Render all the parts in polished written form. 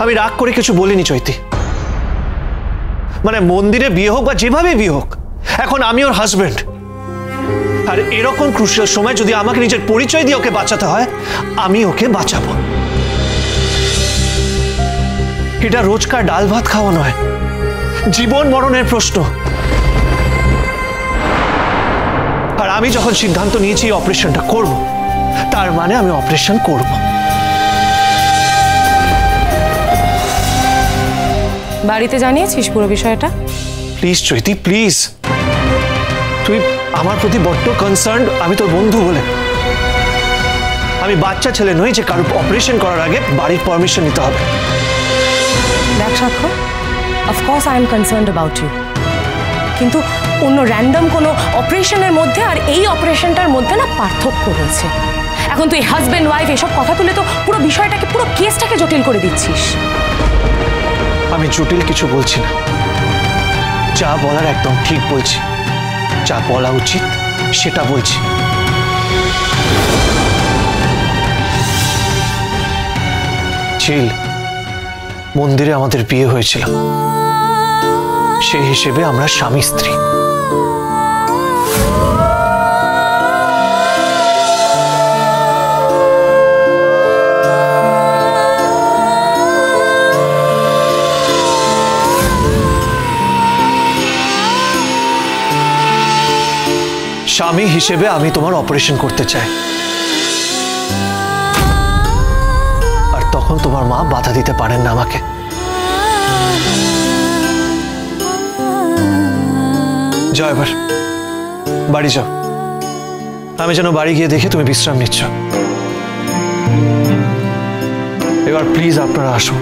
আমি রাগ করে কিছু বলিনি চৈতি। মানে মন্দিরে বিয়ে হোক বা যেভাবে বিয়ে হোক, এখন আমি ওর হাজবেন্ড। আর এরকম ক্রুশিয়াল সময় যদি আমাকে নিজের পরিচয় দিয়ে ওকে বাঁচাতে হয়, আমি ওকে বাঁচাবো। এটা রোজকার ডাল ভাত খাওয়া নয়, জীবন মরণের প্রশ্ন। আর আমি যখন সিদ্ধান্ত নিয়েছি অপারেশনটা করব, তার মানে আমি অপারেশন করব। বাড়িতে জানিয়েছিস পুরো বিষয়টা? Please Chaiti, please. তুই আমার প্রতি বড্ড কনসার্ন, আমি তোর বন্ধু বলে। আমি বাচ্চা ছেলে নই যে কারো অপারেশন করার আগে বাড়ির পারমিশন নিতে হবে। দেখ সাক্ষ্য, of course I am concerned about you, কিন্তু অন্য র্যান্ডম কোনো অপারেশনের মধ্যে আর এই অপারেশনটার মধ্যে না পার্থক্য রয়েছে। এখন তুই হাজব্যান্ড ওয়াইফ এসব কথা তুলে তো পুরো বিষয়টাকে, পুরো কেসটাকে জটিল করে দিচ্ছিস। আমি জটিল কিছু বলছি না, যা বলার একদম ঠিক বলছি, যা বলা উচিত সেটা বলছি। চিল, মন্দিরে আমাদের বিয়ে হয়েছিল, সেই হিসেবে আমরা স্বামী স্ত্রী। স্বামী হিসেবে আমি তোমার অপারেশন করতে চাই, আর তখন তোমার মা বাধা দিতে পারেন না আমাকে। যাও এবার বাড়ি যাও। আমি যেন বাড়ি গিয়ে দেখি তুমি বিশ্রাম নিচ্ছ। এবার প্লিজ আপনারা আসুন।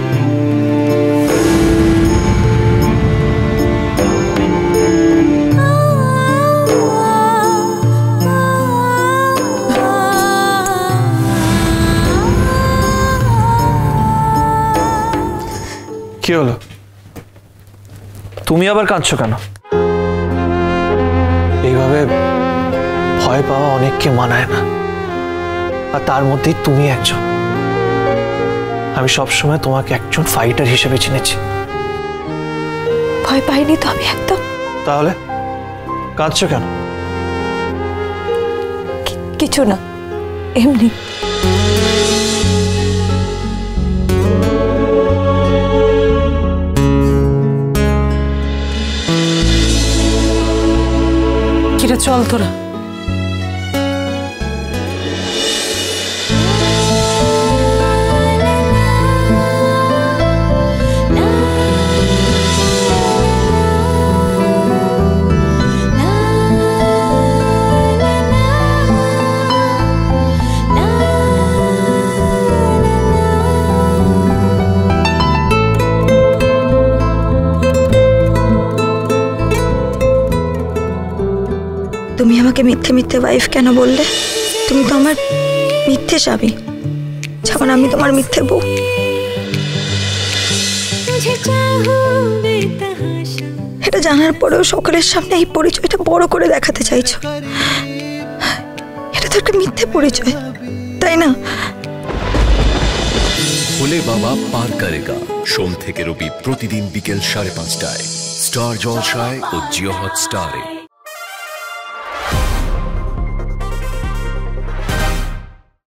কি হলো, তুমি আবার কাঁদছো কেন? এইভাবে ভয় পাওয়া অনেককে মানায় না, আর তার মধ্যেই তুমি একজন। আমি সবসময় তোমাকে একজন ফাইটার হিসেবে চিনেছি। ভয় পাইনি তো আমি একদম। তাহলে কাঁদছো কেন? কিছু না, এমনি। কিরে চল তোরা। তুমি আমাকে মিথ্যে মিথ্যে ওয়াইফ কেন বললে? তুমি তো আমার মিথ্যে স্বামী, যেমন আমি তোমার মিথ্যে বউ। এটা জানার পরেও সকলের সামনে এই পরিচয়টা বড় করে দেখাতে চাইছো। এটা তো একটা মিথ্যে পরিচয়, তাই না? ভোলে বাবা পার করেগা, সোম থেকে রবি প্রতিদিন বিকেল 5:30টায় স্টার জলসায় ও জিও হটস্টারে।